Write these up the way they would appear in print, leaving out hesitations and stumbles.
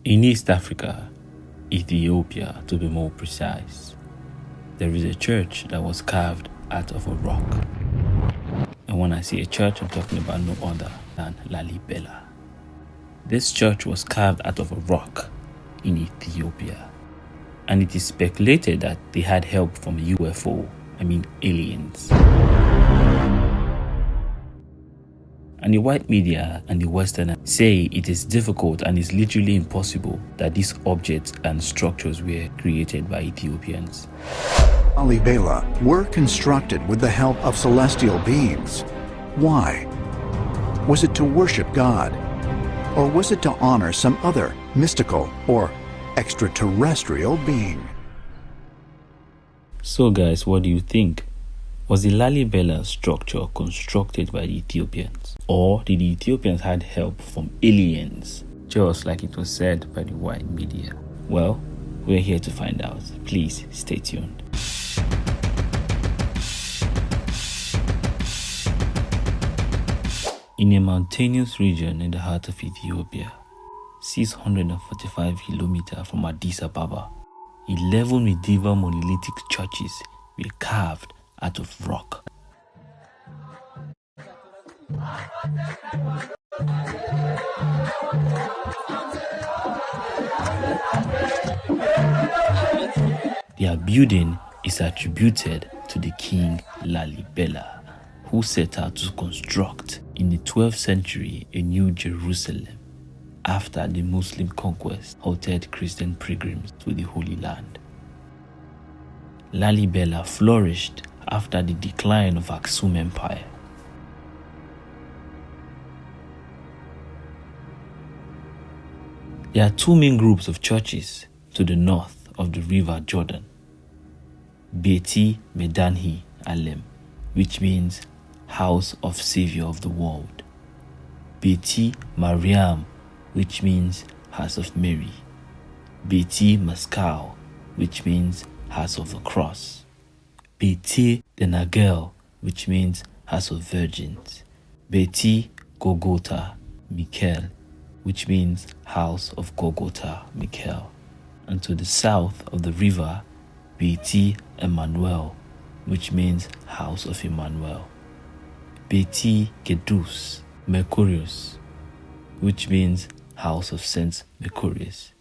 In East Africa, Ethiopia to be more precise, there is a church that was carved out of a rock. And when I say a church, I'm talking about no other than Lalibela. This church was carved out of a rock in Ethiopia. And it is speculated that they had help from aliens. And the white media and the Westerners say it is difficult and is literally impossible that these objects and structures were created by Ethiopians. Lalibela were constructed with the help of celestial beings. Why? Was it to worship God? Or was it to honor some other mystical or extraterrestrial being? So guys, what do you think? Was the Lalibela structure constructed by the Ethiopians? Or did the Ethiopians had help from aliens, just like it was said by the white media? Well, we're here to find out. Please stay tuned. In a mountainous region in the heart of Ethiopia, 645 kilometers from Addis Ababa, 11 medieval monolithic churches were carved out of rock. Their building is attributed to the king Lalibela, who set out to construct in the 12th century a new Jerusalem after the Muslim conquest halted Christian pilgrims to the Holy Land. Lalibela flourished after the decline of Aksum Empire. There are two main groups of churches to the north of the river Jordan. Beti Medanhi Alem, which means House of Savior of the World. Beti Mariam, which means House of Mary. Beti Maskal, which means House of the Cross. Beti Denagel, which means House of Virgins. Beti Gogota Mikel, which means House of Gogota Mikel. And to the south of the river, Beti Emmanuel, which means House of Emmanuel. Beti Gedus Mercurius, which means House of Saint Mercurius.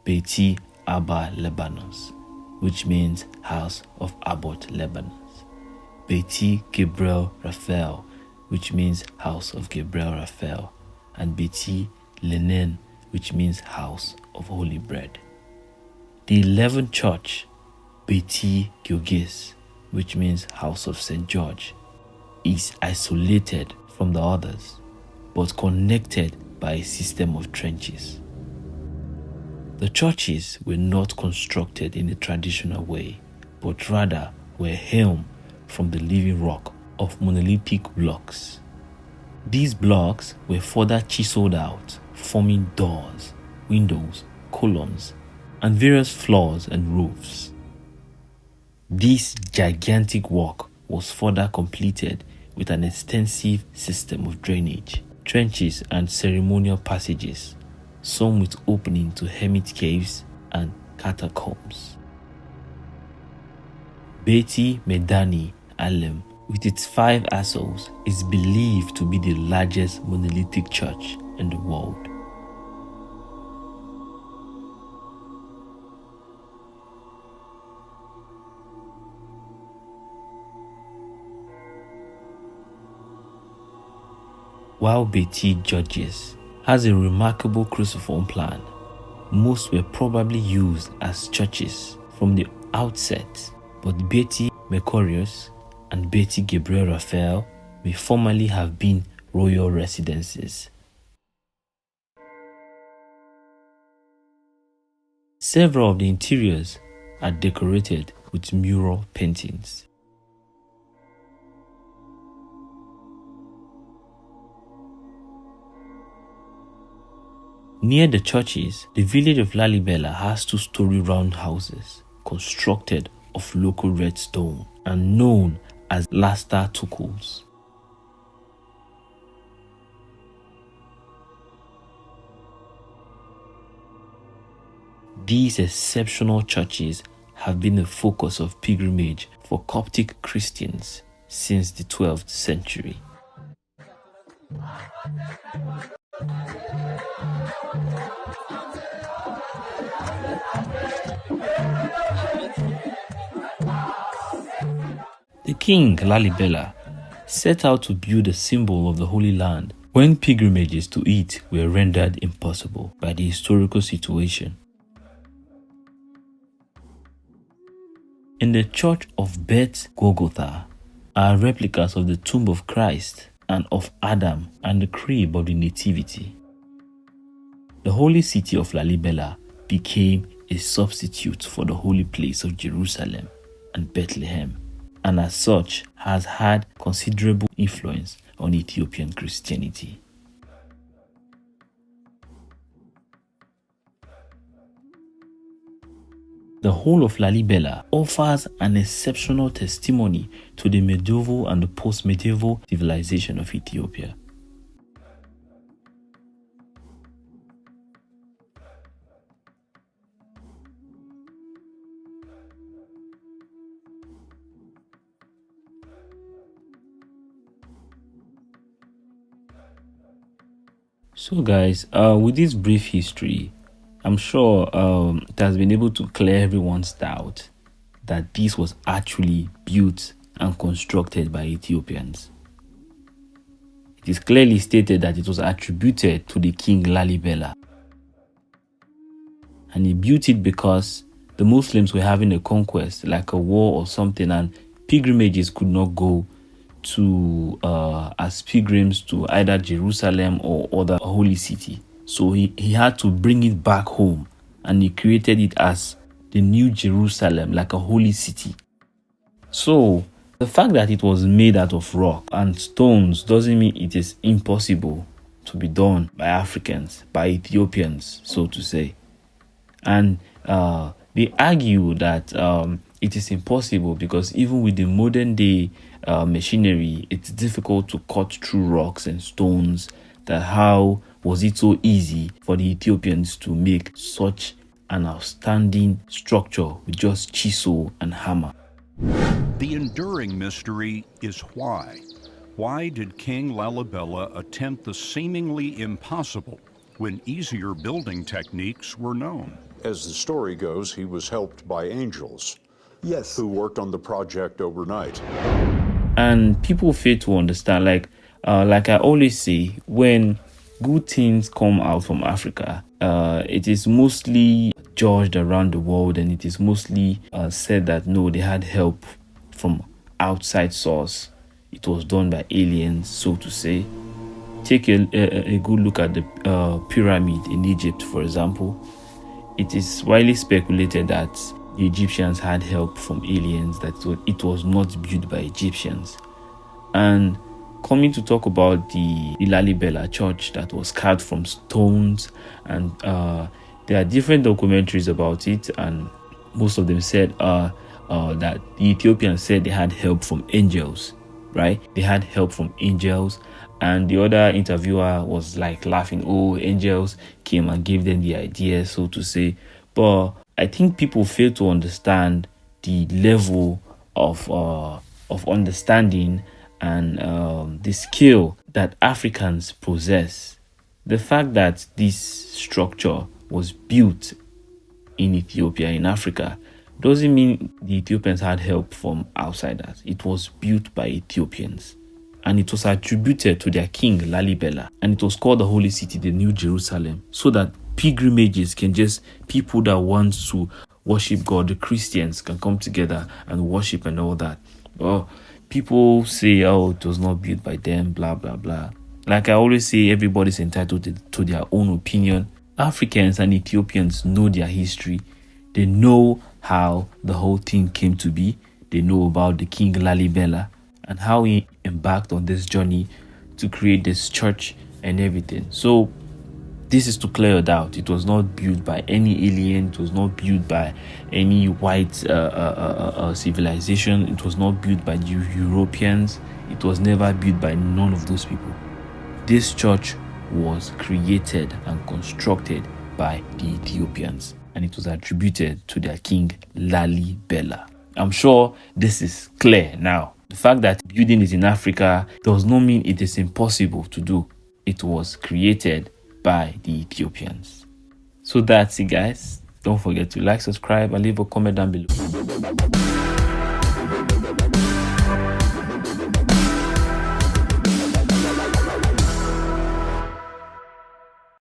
Beti Abba Lebanos, which means House of Abbot Lebanos. Beti Gabriel Raphael, which means House of Gabriel Raphael. And Beti Lenen, which means House of Holy Bread. The 11th church, Beti Georgis, which means House of St. George, is isolated from the others, but connected by a system of trenches. The churches were not constructed in the traditional way, but rather were hewn from the living rock of monolithic blocks. These blocks were further chiseled out, forming doors, windows, columns, and various floors and roofs. This gigantic work was further completed with an extensive system of drainage, trenches, and ceremonial passages, some with opening to hermit caves and catacombs. Beti Medani Alem, with its 5 assholes, is believed to be the largest monolithic church in the world. While Beti Georges has a remarkable cruciform plan, most were probably used as churches from the outset, but Beti Mercurius and Beti Gabriel Raphael may formerly have been royal residences. Several of the interiors are decorated with mural paintings. Near the churches, the village of Lalibela has 2-story round houses constructed of local red stone and known as Lasta Tukums. These exceptional churches have been a focus of pilgrimage for Coptic Christians since the 12th century. The king Lalibela set out to build a symbol of the Holy Land when pilgrimages to it were rendered impossible by the historical situation. In the church of Bet Golgotha are replicas of the tomb of Christ and of Adam and the crib of the Nativity. The holy city of Lalibela became a substitute for the holy place of Jerusalem and Bethlehem, and as such has had considerable influence on Ethiopian Christianity. The whole of Lalibela offers an exceptional testimony to the medieval and the post-medieval civilization of Ethiopia. So guys, with this brief history, I'm sure it has been able to clear everyone's doubt that this was actually built and constructed by Ethiopians. It is clearly stated that it was attributed to the king Lalibela. And he built it because the Muslims were having a conquest, like a war or something, and pilgrimages could not go to as pilgrims to either Jerusalem or other holy city. So he had to bring it back home, and he created it as the new Jerusalem, like a holy city. So the fact that it was made out of rock and stones doesn't mean it is impossible to be done by Africans, by Ethiopians, so to say. And they argue that it is impossible because even with the modern day machinery, it's difficult to cut through rocks and stones. That how was it so easy for the Ethiopians to make such an outstanding structure with just chisel and hammer? The enduring mystery is why. Why did King Lalibela attempt the seemingly impossible when easier building techniques were known? As the story goes, he was helped by angels. Yes. Who worked on the project overnight. And people fail to understand, like I always say, when good things come out from Africa, it is mostly judged around the world, and it is mostly said that no, they had help from outside source. It was done by aliens, so to say. Take a good look at the pyramid in Egypt, for example. It is widely speculated that the Egyptians had help from aliens, that it was not built by Egyptians. And coming to talk about the Lalibela church that was carved from stones, and there are different documentaries about it, and most of them said that the Ethiopians said they had help from angels, right? They had help from angels, and the other interviewer was like laughing, oh, angels came and gave them the idea, so to say. But I think people fail to understand the level of understanding and the skill that Africans possess. The fact that this structure was built in Ethiopia, in Africa, doesn't mean the Ethiopians had help from outsiders. It was built by Ethiopians, and it was attributed to their king Lalibela, and it was called the Holy City, the New Jerusalem, so that pilgrimages can just, people that want to worship God, the Christians, can come together and worship and all that. Well, people say, oh, it was not built by them, blah, blah, blah. Like I always say, everybody's entitled to their own opinion. Africans and Ethiopians know their history. They know how the whole thing came to be. They know about the king Lalibela and how he embarked on this journey to create this church and everything. So this is to clear a doubt. It was not built by any alien. It was not built by any white civilization. It was not built by Europeans. It was never built by none of those people. This church was created and constructed by the Ethiopians. and it was attributed to their king Lalibela. I'm sure this is clear now. The fact that building is in Africa does not mean it is impossible to do. It was created by the Ethiopians. So that's it, guys. Don't forget to like, subscribe, and leave a comment down below.